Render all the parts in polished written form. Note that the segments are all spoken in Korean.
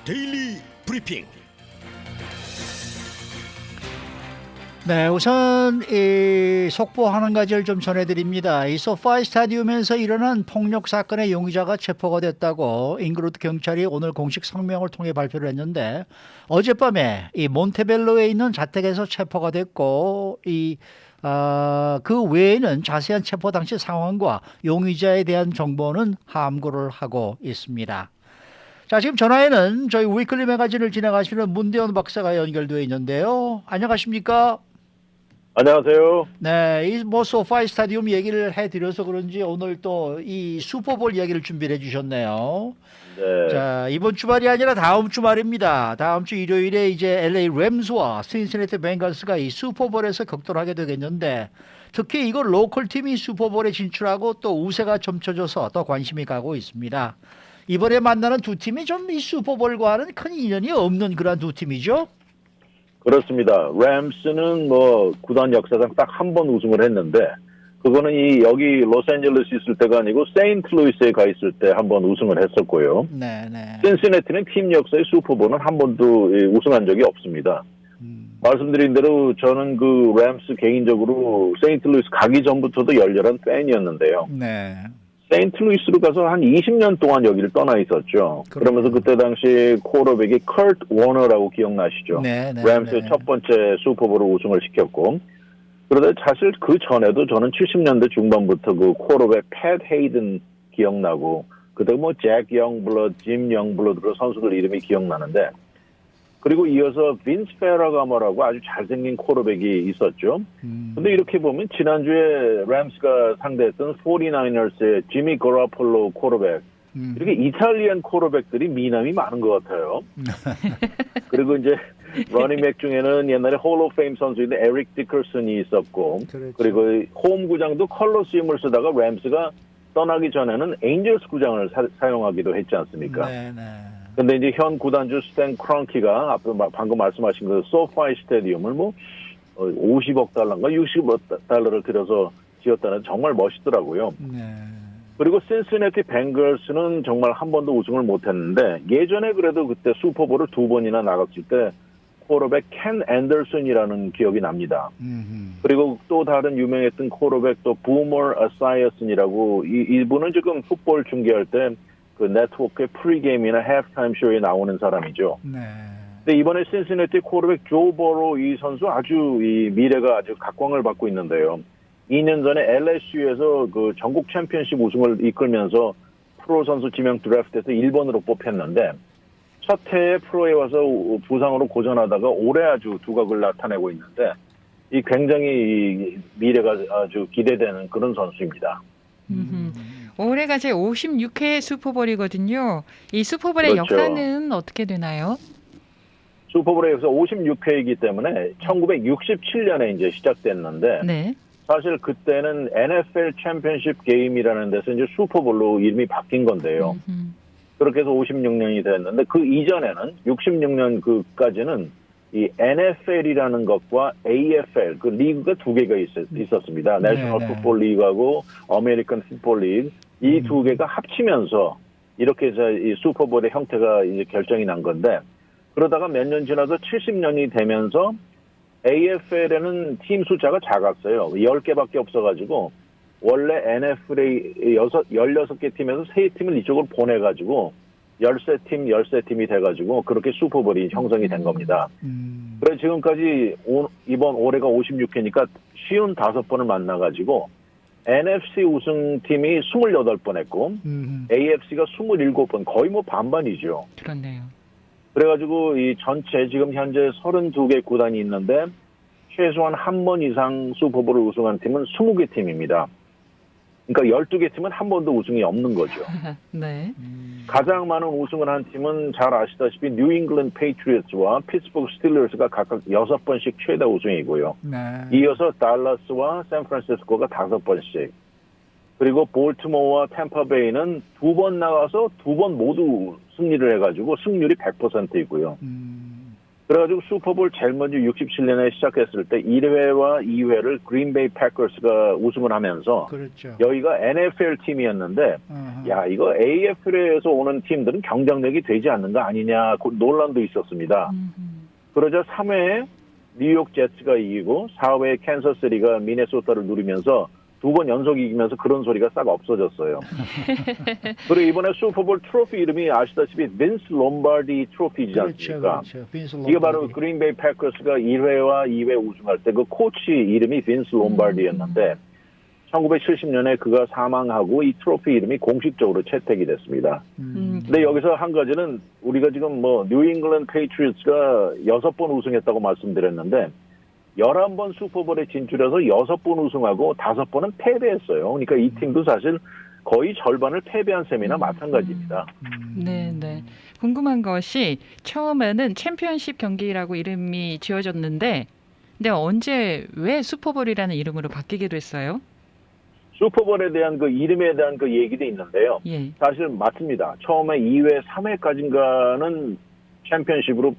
데일리 브리핑. 네, 우선 이 속보 한 가지를 좀 전해드립니다. 이 소파이 스타디움에서 일어난 폭력 사건의 용의자가 체포가 됐다고 잉글우드 경찰이 오늘 공식 성명을 통해 발표를 했는데, 어젯밤에 이 몬테벨로에 있는 자택에서 체포가 됐고, 그 외에는 자세한 체포 당시 상황과 용의자에 대한 정보는 함구를 하고 있습니다. 자, 지금 전화에는 저희 위클리 매거진을 진행하시는 문대원 박사가 연결되어 있는데요. 안녕하십니까? 안녕하세요. 네, 이 뭐 소파이 스타디움 얘기를 해드려서 그런지 오늘 또 이 슈퍼볼 얘기를 준비를 해주셨네요. 네. 자, 이번 주말이 아니라 다음 주말입니다. 다음 주 일요일에 이제 LA 램스와 신시내티 뱅거스가 이 슈퍼볼에서 격돌하게 되겠는데, 특히 이걸 로컬 팀이 슈퍼볼에 진출하고 또 우세가 점쳐져서 더 관심이 가고 있습니다. 이번에 만나는 두 팀이 좀 이 슈퍼볼과는 큰 인연이 없는 그런 두 팀이죠. 그렇습니다. 램스는 뭐 구단 역사상 딱 한 번 우승을 했는데, 그거는 여기 로스앤젤레스 있을 때가 아니고 세인트루이스에 가 있을 때 한 번 우승을 했었고요. 네, 네. 신시내티는 팀 역사의 슈퍼볼은 한 번도 우승한 적이 없습니다. 말씀드린 대로 저는 그 램스 개인적으로 세인트루이스 가기 전부터도 열렬한 팬이었는데요. 네. 세인트루이스로 가서 한 20년 동안 여기를 떠나 있었죠. 그러면서 그때 당시 쿼터백이 커트 워너라고 기억나시죠? 네, 네, 램스의 네. 첫 번째 슈퍼볼을 우승을 시켰고, 그러다 사실 그 전에도 저는 70년대 중반부터 그 쿼터백 팻 헤이든 기억나고, 그때 뭐 잭 영블러드, 짐 영블러드로 선수들 이름이 기억나는데, 그리고 이어서 빈스 페라가머라고 아주 잘생긴 쿼터백이 있었죠. 근데 이렇게 보면 지난주에 램스가 상대했던 49ers의 지미 거라폴로 쿼터백, 이렇게 이탈리안 쿼터백들이 미남이 많은 것 같아요. 그리고 이제 러닝백 중에는 옛날에 홀 오브 페임 선수인데 에릭 디커슨이 있었고, 그렇죠. 그리고 홈 구장도 컬러시움을 쓰다가 램스가 떠나기 전에는 에인절스 구장을 사용하기도 했지 않습니까? 네, 네. 근데 이제 현 구단주 스탠 크런키가 방금 말씀하신 그 소파이 스타디움을 뭐 50억 달러인가 60억 달러를 들여서 지었다는 정말 멋있더라고요. 네. 그리고 신시내티 뱅거스는 정말 한 번도 우승을 못했는데, 예전에 그래도 그때 슈퍼볼을 두 번이나 나갔을 때 쿼터백 켄 앤더슨이라는 기억이 납니다. 그리고 또 다른 유명했던 쿼터백 또 부머 어사이어슨이라고, 이분은 지금 풋볼 중계할 때 그 네트워크의 프리게임이나 해프타임 쇼에 나오는 사람이죠. 네. 근데 이번에 신시내티 쿼터백 조 버로 이 선수 아주 이 미래가 아주 각광을 받고 있는데요. 2년 전에 LSU에서 그 전국 챔피언십 우승을 이끌면서 프로 선수 지명 드래프트에서 1번으로 뽑혔는데, 첫 해에 프로에 와서 부상으로 고전하다가 올해 아주 두각을 나타내고 있는데, 이 굉장히 이 미래가 아주 기대되는 그런 선수입니다. 올해가 제 56회 슈퍼볼이거든요. 이 슈퍼볼의 그렇죠. 역사는 어떻게 되나요? 슈퍼볼에 여기서 56회이기 때문에 1967년에 이제 시작됐는데, 네. 사실 그때는 NFL 챔피언십 게임이라는 데서 이제 슈퍼볼로 이름이 바뀐 건데요. 그렇게 해서 56년이 됐는데, 그 이전에는 66년 그까지는 이 NFL이라는 것과 AFL 그 리그가 두 개가 있었습니다. 내셔널 네. 풋볼 리그하고 아메리칸 풋볼 리그, 이 두 개가 합치면서 이렇게 해서 이 슈퍼볼의 형태가 이제 결정이 난 건데, 그러다가 몇 년 지나서 70년이 되면서 AFL에는 팀 숫자가 작았어요. 10개밖에 없어가지고, 원래 NFL의 16개 팀에서 3팀을 이쪽으로 보내가지고 13팀이 돼가지고 그렇게 슈퍼볼이 형성이 된 겁니다. 그래서 지금까지 이번 올해가 56회니까 55번을 만나가지고 NFC 우승팀이 28번 했고 AFC가 27번, 거의 뭐 반반이죠. 그렇네요. 그래가지고 이 전체 지금 현재 32개 구단이 있는데 최소한 한 번 이상 슈퍼볼을 우승한 팀은 20개 팀입니다. 그러니까 12개 팀은 한 번도 우승이 없는 거죠. 네. 가장 많은 우승을 한 팀은 잘 아시다시피 뉴 잉글랜드 페이트리어츠와 피츠버그 스틸러스가 각각 6번씩 최다 우승이고요. 네. 이어서 달라스와 샌프란시스코가 5번씩. 그리고 볼티모어와 템파베이는 2번 나가서 2번 모두 승리를 해가지고 승률이 100%이고요. 그래가지고 슈퍼볼 제일 먼저 67년에 시작했을 때 1회와 2회를 그린베이 패커스가 우승을 하면서 그렇죠. 여기가 NFL 팀이었는데 어허. 야 이거 AFL에서 오는 팀들은 경쟁력이 되지 않는 거 아니냐 그 논란도 있었습니다. 그러자 3회에 뉴욕 제츠가 이기고 4회에 캔서스시티가 미네소타를 누리면서 2번 연속 이기면서 그런 소리가 싹 없어졌어요. 그리고 이번에 슈퍼볼 트로피 이름이 아시다시피 빈스 롬바디 트로피지 않습니까? 그렇죠. 빈스 이게 바로 롬바디. 그린베이 패커스가 1회와 2회 우승할 때 그 코치 이름이 빈스 롬바디였는데 1970년에 그가 사망하고 이 트로피 이름이 공식적으로 채택이 됐습니다. 근데 여기서 한 가지는 우리가 지금 뭐 뉴잉글랜드 페이트리어츠가 6번 우승했다고 말씀드렸는데 11번 슈퍼볼에 진출해서 6번 우승하고 5번은 패배했어요. 그러니까 이 팀도 사실 거의 절반을 패배한 셈이나 마찬가지입니다. 네, 네. 궁금한 것이 처음에는 챔피언십 경기라고 이름이 지어졌는데 근데 언제 왜 슈퍼볼이라는 이름으로 바뀌게 됐어요? 슈퍼볼에 대한 그 이름에 대한 그 얘기도 있는데요. 예. 사실 맞습니다. 처음에 2회, 3회까지인가는 챔피언십으로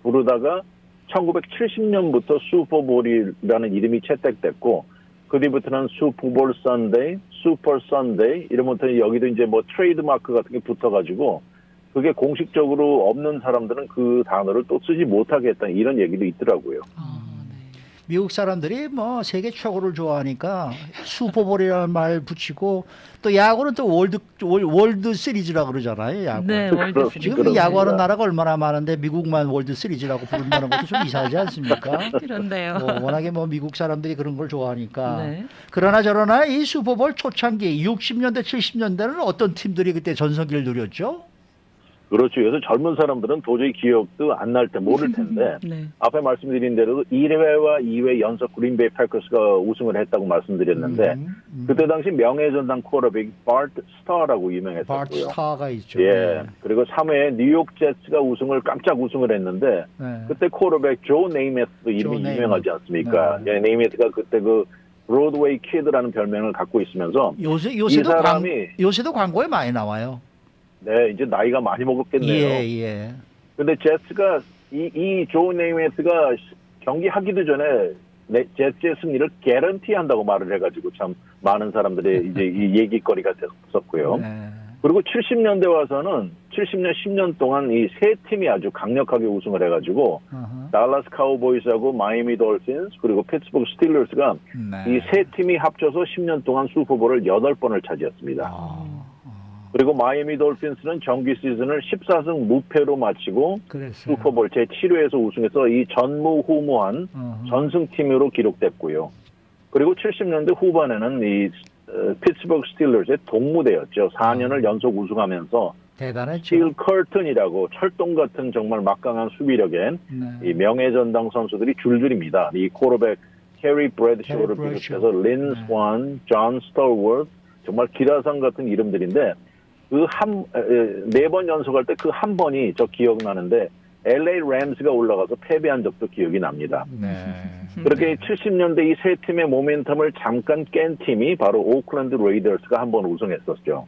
부르다가 1970년부터 슈퍼볼이라는 이름이 채택됐고 그 뒤부터는 슈퍼볼 선데이, 슈퍼 선데이 이러면서 여기도 이제 뭐 트레이드 마크 같은 게 붙어가지고 그게 공식적으로 없는 사람들은 그 단어를 또 쓰지 못하게 했다는 이런 얘기도 있더라고요. 미국 사람들이 뭐 세계 최고를 좋아하니까 슈퍼볼이라는 말 붙이고 또 야구는 또 월드 시리즈라고 그러잖아요. 야구. 네, 월드 시리즈. 지금 이 야구하는 나라가 얼마나 많은데 미국만 월드 시리즈라고 부른다는 것도 좀 이상하지 않습니까? 그런데요. 뭐 워낙에 뭐 미국 사람들이 그런 걸 좋아하니까. 네. 그러나 저러나 이 슈퍼볼 초창기 60년대 70년대는 어떤 팀들이 그때 전성기를 누렸죠? 그렇죠. 그래서 젊은 사람들은 도저히 기억도 안 날 때 모를 텐데 네. 앞에 말씀드린 대로 1회와 2회 연속 그린베이 패커스가 우승을 했다고 말씀드렸는데 그때 당시 명예전당 쿼터백 바트 스타라고 유명했었고요. 바트 스타가 있죠. 예. 네. 그리고 3회에 뉴욕 제츠가 깜짝 우승을 했는데 네. 그때 쿼터백 조 네이메스도 이름이 네이메스. 유명하지 않습니까? 네. 예, 네이메스가 그때 그 브로드웨이 키드라는 별명을 갖고 있으면서 요새도 요새도 광고에 많이 나와요. 네, 이제 나이가 많이 먹었겠네요. 예. 근데 제츠가 이 조 네이메스가 경기 하기도 전에 제츠의 승리를 개런티 한다고 말을 해가지고 참 많은 사람들의 이제 이 얘기거리가 됐었고요. 네. 그리고 70년대 와서는 70년 10년 동안 이 세 팀이 아주 강력하게 우승을 해가지고 어허. 달라스 카우보이스하고 마이애미 돌핀스 그리고 피츠버그 스틸러스가 네. 이 세 팀이 합쳐서 10년 동안 슈퍼볼을 8번을 차지했습니다. 그리고 마이애미 돌핀스는 정규 시즌을 14승 무패로 마치고 그랬어요. 슈퍼볼 제7회에서 우승해서 이 전무후무한 어허. 전승팀으로 기록됐고요. 그리고 70년대 후반에는 이 피츠버그 스틸러스의 동무대였죠. 4년을 연속 우승하면서 대단했죠. 스틸 커튼이라고 철동 같은 정말 막강한 수비력엔 네. 이 명예전당 선수들이 줄줄입니다. 이 쿼터백 캐리 브래드쇼를 캐리 비롯해서 브래드쇼. 린 스완, 존 스토어워드 정말 기라상 같은 이름들인데 그 4번 연속할 때 그 한 번이 저 기억나는데 LA 램스가 올라가서 패배한 적도 기억이 납니다. 네. 그렇게 70년대 이 세 팀의 모멘텀을 잠깐 깬 팀이 바로 오클랜드 레이더스가 한 번 우승했었죠.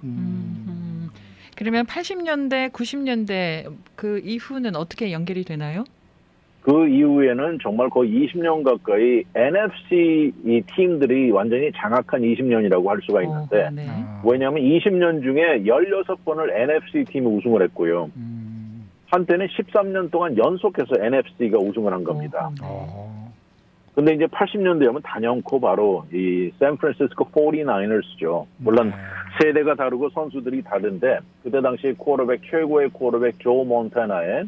그러면 80년대, 90년대 그 이후는 어떻게 연결이 되나요? 그 이후에는 정말 거의 20년 가까이 NFC 이 팀들이 완전히 장악한 20년이라고 할 수가 있는데 네. 왜냐하면 20년 중에 16번을 NFC 팀이 우승을 했고요. 한때는 13년 동안 연속해서 NFC가 우승을 한 겁니다. 근데 이제 80년대면 단연코 바로 이 샌프란시스코 49ers죠. 물론 세대가 다르고 선수들이 다른데 그때 당시 최고의 쿼터백 조 몬타나의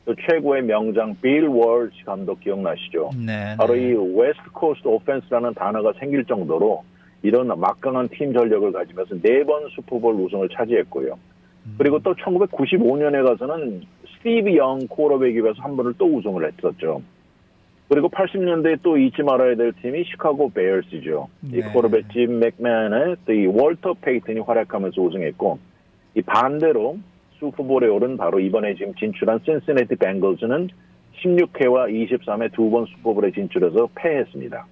또 최고의 명장 빌 월시 감독 기억나시죠? 네. 바로 이 웨스트 코스트 오펜스라는 단어가 생길 정도로 이런 막강한 팀 전력을 가지면서 4번 슈퍼볼 우승을 차지했고요. 그리고 또 1995년에 가서는 스티브 영 쿼터백이면서 한 번을 또 우승을 했었죠. 그리고 80년대에 또 잊지 말아야 될 팀이 시카고 베어스죠. 이 네. 쿼터백 짐 맥맨의 또 이 월터 페이튼이 활약하면서 우승했고 이 반대로 슈퍼볼에 오른 바로 이번에 지금 진출한 신시내티 뱅글즈는 16회와 23회 2번 슈퍼볼에 진출해서 패했습니다.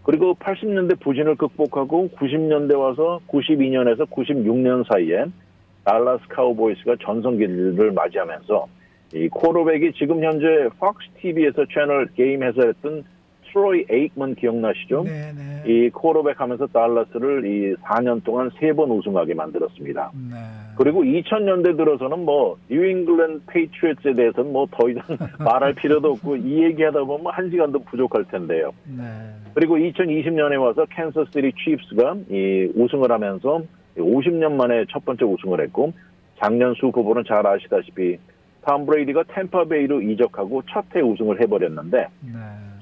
그리고 80년대 부진을 극복하고 90년대 와서 92년에서 96년 사이에 달라스 카우보이스가 전성기를 맞이하면서 이 쿼터백이 지금 현재 팍스 TV에서 채널 게임 해설했던 트로이 에이크먼 기억나시죠? 네네. 이 쿼터백 하면서 달라스를 이 4년 동안 3번 우승하게 만들었습니다. 네. 그리고 2000년대 들어서는 뭐 뉴잉글랜드 페이트리엇에 대해서는 뭐 더 이상 말할 필요도 없고 이 얘기하다 보면 1시간도 부족할 텐데요. 네. 그리고 2020년에 와서 캔서스시티 칩스가 이 우승을 하면서 50년 만에 첫 번째 우승을 했고 작년 슈퍼볼은 잘 아시다시피 톰 브레이디가 템파베이로 이적하고 첫 해 우승을 해버렸는데 네.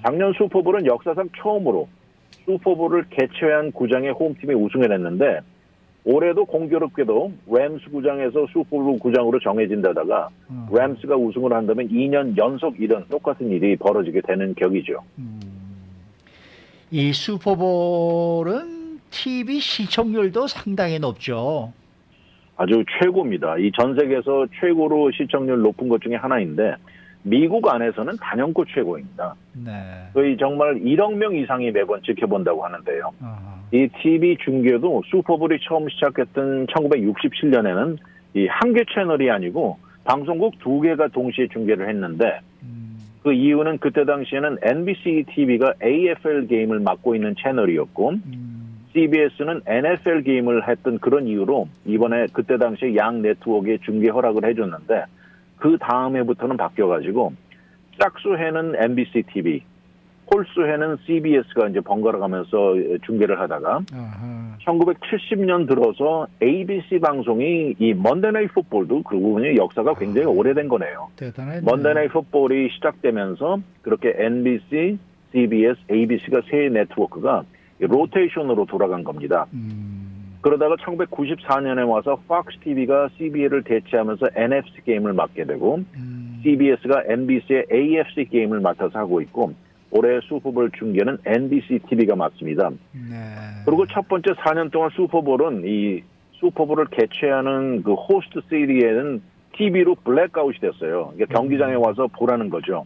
작년 슈퍼볼은 역사상 처음으로 슈퍼볼을 개최한 구장의 홈팀이 우승을 했는데 올해도 공교롭게도 램스 구장에서 슈퍼볼 구장으로 정해진 데다가 램스가 우승을 한다면 2년 연속 이런 똑같은 일이 벌어지게 되는 격이죠. 이 슈퍼볼은 TV 시청률도 상당히 높죠. 아주 최고입니다. 이 전 세계에서 최고로 시청률 높은 것 중에 하나인데 미국 안에서는 단연코 최고입니다. 네. 거의 정말 1억 명 이상이 매번 지켜본다고 하는데요. 아하. 이 TV 중계도 슈퍼볼이 처음 시작했던 1967년에는 이 한 개 채널이 아니고 방송국 2개가 동시에 중계를 했는데 그 이유는 그때 당시에는 NBC TV가 AFL 게임을 맡고 있는 채널이었고 CBS는 NFL 게임을 했던 그런 이유로 이번에 그때 당시에 양 네트워크에 중계 허락을 해줬는데 그 다음해부터는 바뀌어가지고 짝수해는 NBC TV, 홀수해는 CBS가 이제 번갈아 가면서 중계를 하다가 아하. 1970년 들어서 ABC 방송이 이 먼데이 나잇 풋볼도 그 부분이 역사가 굉장히 오래된 거네요. 대단하네. 먼데이 나잇 풋볼이 시작되면서 그렇게 NBC, CBS, ABC가 세 네트워크가 로테이션으로 돌아간 겁니다. 그러다가 1994년에 와서 팍스 TV가 CBS를 대체하면서 NFC 게임을 맡게 되고 CBS가 NBC의 AFC 게임을 맡아서 하고 있고 올해 슈퍼볼 중계는 NBC TV가 맡습니다. 네. 그리고 첫 번째 4년 동안 슈퍼볼은 이 슈퍼볼을 개최하는 그 호스트 시리에는 TV로 블랙아웃이 됐어요. 그러니까 경기장에 와서 보라는 거죠.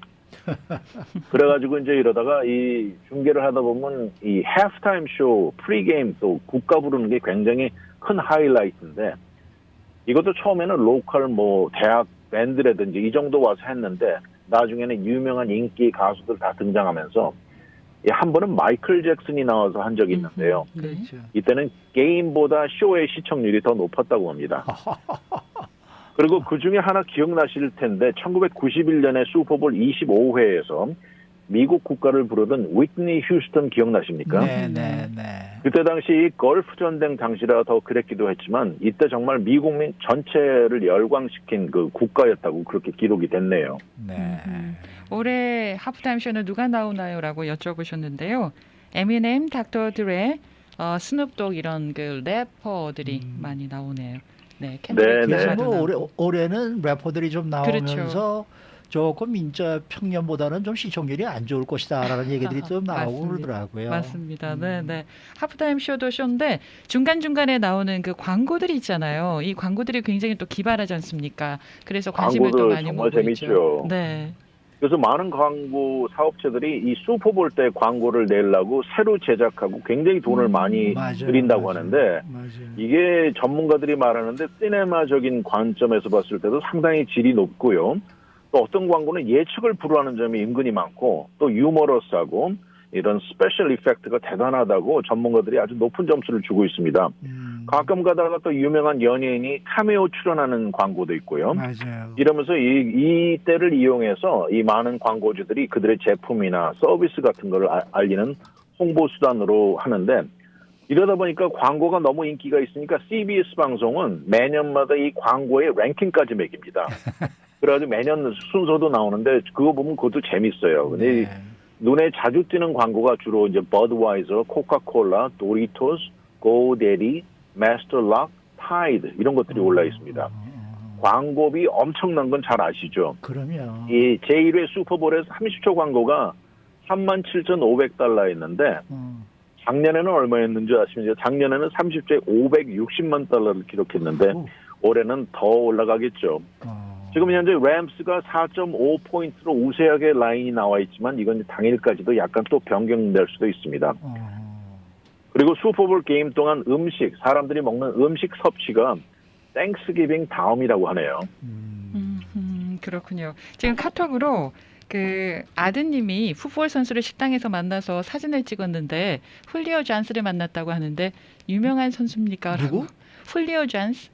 그래가지고 이제 이러다가 이 중계를 하다 보면 이 하프타임 쇼, 프리게임 또 국가 부르는 게 굉장히 큰 하이라이트인데 이것도 처음에는 로컬 뭐 대학 밴드라든지 이 정도 와서 했는데 나중에는 유명한 인기 가수들 다 등장하면서 한 번은 마이클 잭슨이 나와서 한 적이 있는데요. 그렇죠. 이때는 게임보다 쇼의 시청률이 더 높았다고 합니다. 그리고 그 중에 하나 기억나실 텐데 1991년에 슈퍼볼 25회에서 미국 국가를 부르던 위트니 휴스턴 기억나십니까? 네네네. 그때 당시 걸프 전쟁 당시라 더 그랬기도 했지만 이때 정말 미국민 전체를 열광시킨 그 국가였다고 그렇게 기록이 됐네요. 네. 올해 하프타임 쇼는 누가 나오나요?라고 여쭤보셨는데요. 에미넴, 닥터 드레, 스눕독 이런 그 래퍼들이 많이 나오네요. 네, 네, 그래서 네. 뭐 올해는 래퍼들이 좀 나오면서 그렇죠. 조금 인자 평년보다는 좀 시청률이 안 좋을 것이다라는 얘기들이 좀 나오고 맞습니다. 그러더라고요. 맞습니다. 네, 네. 하프타임 쇼도 쇼인데 중간중간에 나오는 그 광고들이 있잖아요. 이 광고들이 굉장히 또 기발하지 않습니까? 그래서 관심을 또 광고들 많이 정말 모으고 재밌죠. 있죠. 네. 그래서 많은 광고 사업체들이 이 슈퍼볼 때 광고를 내려고 새로 제작하고 굉장히 돈을 많이 맞아요, 들인다고 맞아요. 하는데 맞아요. 이게 전문가들이 말하는데 시네마적인 관점에서 봤을 때도 상당히 질이 높고요. 또 어떤 광고는 예측을 불허하는 점이 은근히 많고 또 유머러스하고 이런 스페셜 이펙트가 대단하다고 전문가들이 아주 높은 점수를 주고 있습니다. 가끔 가다가 또 유명한 연예인이 카메오 출연하는 광고도 있고요. 맞아요. 이러면서 이 때를 이용해서 이 많은 광고주들이 그들의 제품이나 서비스 같은 걸 알리는 홍보 수단으로 하는데 이러다 보니까 광고가 너무 인기가 있으니까 CBS 방송은 매년마다 이 광고의 랭킹까지 매깁니다. 그래가지고 매년 순서도 나오는데 그거 보면 그것도 재밌어요. 근데 네. 눈에 자주 띄는 광고가 주로 이제 버드와이저, 코카콜라, 도리토스, 고데리, 마스터락, 타이드 이런 것들이 올라 있습니다. 광고비 엄청난 건 잘 아시죠? 그러면 이 제1회 슈퍼볼에서 30초 광고가 37,500달러였는데 작년에는 얼마였는지 아시면요? 작년에는 30초에 560만 달러를 기록했는데 올해는 더 올라가겠죠. 지금 현재 램스가 4.5포인트로 우세하게 라인이 나와 있지만 이건 당일까지도 약간 또 변경될 수도 있습니다. 그리고 슈퍼볼 게임 동안 사람들이 먹는 음식 섭취가 땡스기빙 다음이라고 하네요. 그렇군요. 지금 카톡으로 그 아드님이 풋볼 선수를 식당에서 만나서 사진을 찍었는데 훌리오 잔스를 만났다고 하는데 유명한 선수입니까? 누구? 훌리오 잔스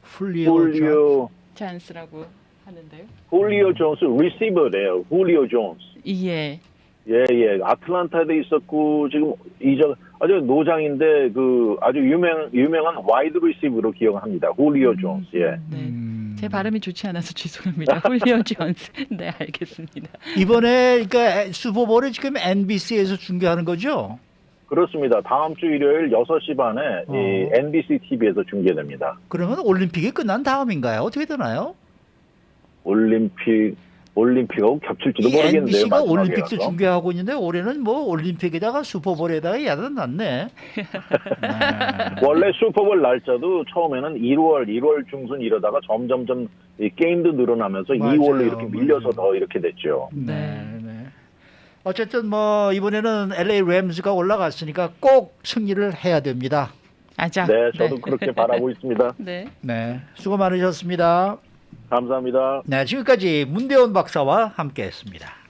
훌리오 잔스라고 하는데요. 훌리오 존스 리시버래요. 훌리오 존스. 예. 예. 아틀란타에도 있었고 지금 이적 아주 노장인데 그 아주 유명한 와이드 리시브로 기억합니다. 훌리오 존스. 예. 네. 제 발음이 좋지 않아서 죄송합니다. 훌리오 존스. 네, 알겠습니다. 이번에 그러니까 슈퍼볼을 지금 NBC에서 중계하는 거죠? 그렇습니다. 다음 주 일요일 6시 반에 이 NBC TV에서 중계됩니다. 그러면 올림픽이 끝난 다음인가요? 어떻게 되나요? 올림픽하고 겹칠지도 이 모르겠는데요. NBC가 마지막에 올림픽도 가서. 중계하고 있는데 올해는 뭐 올림픽에다가 슈퍼볼에다가 야단 났네. 네. 원래 슈퍼볼 날짜도 처음에는 1월 중순 이러다가 점점점 이 게임도 늘어나면서 맞아요. 2월로 이렇게 밀려서 맞아요. 더 이렇게 됐죠. 네. 어쨌든 뭐 이번에는 LA 램스가 올라갔으니까 꼭 승리를 해야 됩니다. 아자. 네, 저도 그렇게 바라고 있습니다. 네. 네, 수고 많으셨습니다. 감사합니다. 네, 지금까지 문대원 박사와 함께했습니다.